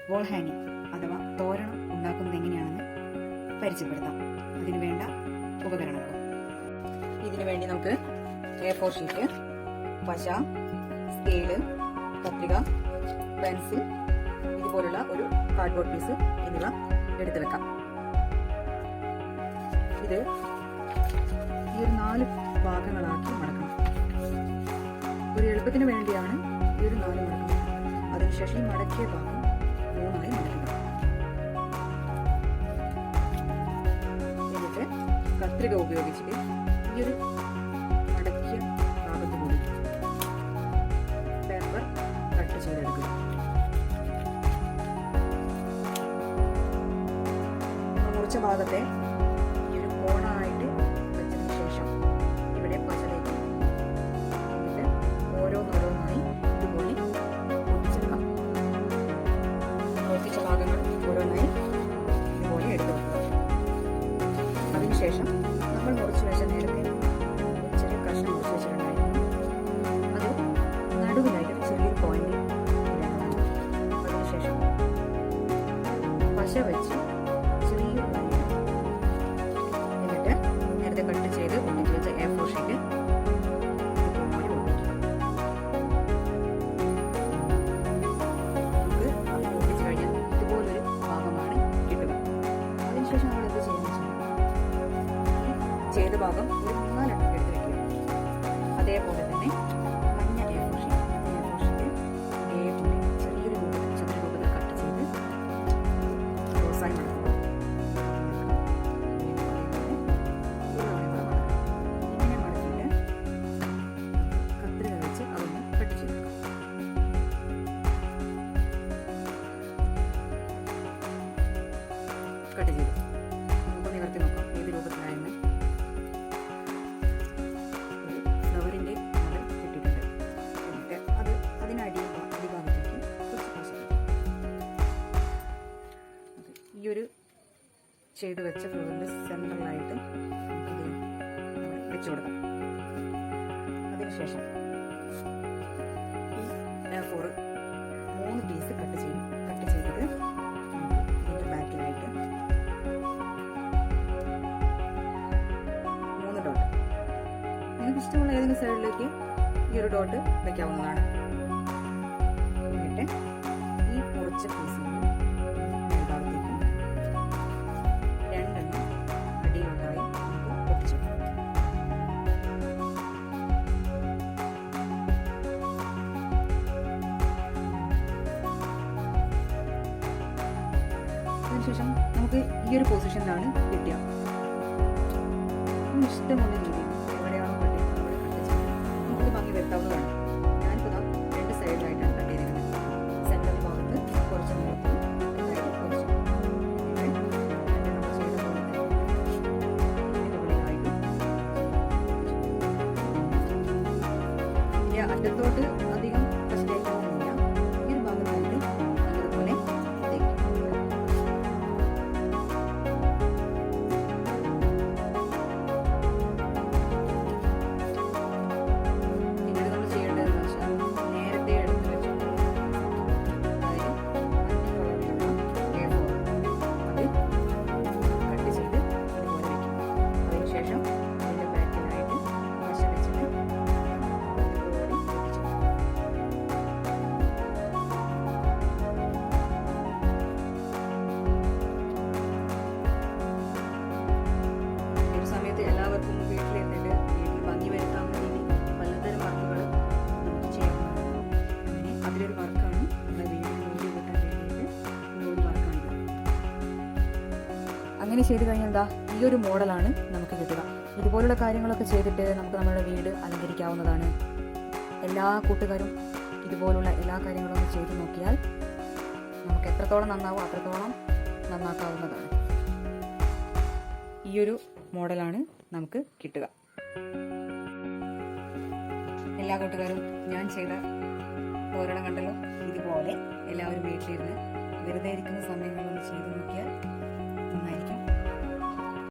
Wall ഹാങ്ങിങ് അഥവാ തോരണം ഉണ്ടാക്കുന്നത് എങ്ങനെയാണെന്ന് പരിചയപ്പെടുത്താം. അതിനു വേണ്ട ഉപകരണങ്ങൾ. ഇതിനു വേണ്ടി നമുക്ക് A4 ഷീറ്റ്, പശ, സ്കെയില്, കത്രിക, പെൻസിൽ, ഇതുപോലുള്ള ഒരു കാർഡ്ബോർഡ് പീസ് എന്നിവ എടുത്തു വെക്കാം. ഇത് ഈ ഒരു 4 ഭാഗങ്ങളാക്കി മടക്കണം. ഒരു എളുപ്പത്തിന് വേണ്ടിയാണ് ഈ ഒരു 4 മടക്കുന്നത്. അതിനുശേഷം ഈ മടക്കിയ ഭാഗം 3 മടക്കുക. എന്നിട്ട് കത്രിക ഉപയോഗിച്ചിട്ട് ഈ ഒരു മടക്കിയ ഭാഗത്ത് കൂടി പേപ്പർ കട്ട് ചെയ്തെടുക്കുക. മുറിച്ച ഭാഗത്തെ ഈ ഒരു കോണായിട്ട് വെച്ചതിന് ശേഷം ഇവിടെ പശ തേക്കും. എന്നിട്ട് ഓരോന്നോരോന്നായി ഇതുപോലെ ഒട്ടിച്ചെടുക്കാം. ഒട്ടിച്ച ഭാഗങ്ങൾ ഓരോന്നായി ഇതുപോലെ എടുത്തു വെക്കുക. അതിനുശേഷം നമ്മൾ മുറിച്ച് വെച്ച നേരത്തെ ചെറിയ കഷ്ണം മുറിച്ച് വെച്ചിട്ടുണ്ടായിരുന്നു. അത് നടുവിലായിട്ട് ചെറിയൊരു പോയിന്റ് ഇടേണ്ടതാണ്. അതിനുശേഷം പശ വെച്ച് ചെറിയൊരു ലൈൻ, എന്നിട്ട് നേരത്തെ കട്ട് ചെയ്ത് ഒട്ടിച്ച് വെച്ച A4 ഷീറ്റ് ഇതുപോലെ ഒട്ടിക്കുക. നമുക്ക് ഒട്ടിച്ച് കഴിഞ്ഞാൽ ഇതുപോലൊരു ഭാഗമാണ് കിട്ടുക. അതിനുശേഷം നമ്മൾ എന്ത് ചെയ്യുന്നത് ചെയ്ത ഭാഗം ഒരു 4 എടുത്ത് വയ്ക്കുക. അതേപോലെ തന്നെ മഞ്ഞ A4 ഷീറ്റ് ഇതേപോലെ ചെറിയൊരു രൂപത്തിൽ ചെറിയ രൂപത്തിൽ കട്ട് ചെയ്ത് ക്രോസായി മടക്കുക. ഇങ്ങനെ മടക്കിയിട്ട് കത്രിക വെച്ച് അതൊന്ന് കട്ട് ചെയ്തെടുക്കുക. കട്ട് ചെയ്തു നമുക്ക് നിവർത്തി നോക്കാം ഏത് രൂപത്തിലായെന്ന്. ഫ്ലവറിന്റെ മോഡൽ കിട്ടിയിട്ടുണ്ട്. എന്നിട്ട് അത് അടിഭാഗത്തേക്ക് കുറച്ച് പശ ഈ ഒരു ചെയ്ത് വെച്ച ഫ്ലവറിന്റെ സെന്ററിലായിട്ട് ഇത് വെച്ചു കൊടുക്കാം. അതിനുശേഷം ഈ A4 3 പീസ് കട്ട് ചെയ്തത് ഇതിന്റെ ബാക്കിലായിട്ട് 3 ഡോട്ട്, നിങ്ങൾക്ക് ഇഷ്ടമുള്ള ഏതെങ്കിലും സൈഡിലേക്ക് ഈ ഒരു ഡോട്ട് വയ്ക്കാവുന്നതാണ്. എന്നിട്ട് ഈ മുറിച്ച പീസിന് മേൽഭാഗത്തേക്ക് 2 അടിയോട്ടായി നമുക്ക് ഒട്ടിച്ചു. അതിനുശേഷം നമുക്ക് ഈ ഒരു പൊസിഷനിലാണ് കിട്ടുക. ഇഷ്ടമുള്ള രീതിയിൽ എവിടെയാണോ കട്ട് ചെയ്യുന്നത് അവിടെ കട്ട് ചെയ്ത് നമുക്കിത് ഭംഗി വരുത്താവുന്നതാണ്. ഞാനിപ്പോൾ 2 സൈഡിലായിട്ടാണ് കട്ട് ചെയ്തിരിക്കുന്നത്. സെൻട്രൽ ഭാഗത്ത് കുറച്ച് നീളത്തിൽ കുറച്ച് അറ്റത്തോട്ട് അധികം പശ തേക്കാവുന്നില്ല. ഈ ഒരു ഭാഗത്തായിട്ട് നല്ലതുപോലെ തേക്കും. പിന്നീട് നമ്മൾ ചെയ്യേണ്ടതെന്ന് വെച്ചാൽ നേരത്തെ എടുത്ത് വെച്ച അതായത് മഞ്ഞ കളറിലുള്ള A4 അത് കട്ട് ചെയ്ത് ഇതുപോലെ വയ്ക്കും. അതിനുശേഷം അതിൻ്റെ ബാക്കിലായിട്ട് പശ വെച്ചിട്ട് എല്ലാവർക്കും വീട്ടിലിരുന്നിട്ട് വീട്ടിൽ ഭംഗി വരുത്താവുന്ന രീതിയിൽ പലതരം വർക്കുകൾ നമുക്ക് ചെയ്യാവുന്നതാണ്. അങ്ങനെ അതിലൊരു വർക്കാണ് നമ്മുടെ വീടിന് മൂടി കൂട്ടാൻ വേണ്ടിയിട്ട് ഒരു വർക്കാണിത്. അങ്ങനെ ചെയ്ത് കഴിഞ്ഞാൽ എന്താ ഈ ഒരു മോഡലാണ് നമുക്ക് കിട്ടുക. ഇതുപോലുള്ള കാര്യങ്ങളൊക്കെ ചെയ്തിട്ട് നമുക്ക് നമ്മുടെ വീട് അലങ്കരിക്കാവുന്നതാണ്. എല്ലാ കൂട്ടുകാരും ഇതുപോലുള്ള എല്ലാ കാര്യങ്ങളും ഒന്ന് ചെയ്ത് നോക്കിയാൽ നമുക്ക് എത്രത്തോളം നന്നാവും അത്രത്തോളം നന്നാക്കാവുന്നതാണ്. ഈ ഒരു മോഡലാണ് നമുക്ക് കിട്ടുക. എല്ലാ കൂട്ടുകാരും ഞാൻ ചെയ്ത തോരണം കണ്ടല്ലോ. ഇതുപോലെ എല്ലാവരും വീട്ടിലിരുന്ന് വെറുതെ ഇരിക്കുന്ന സമയങ്ങളൊന്ന് ചെയ്ത് നോക്കിയാൽ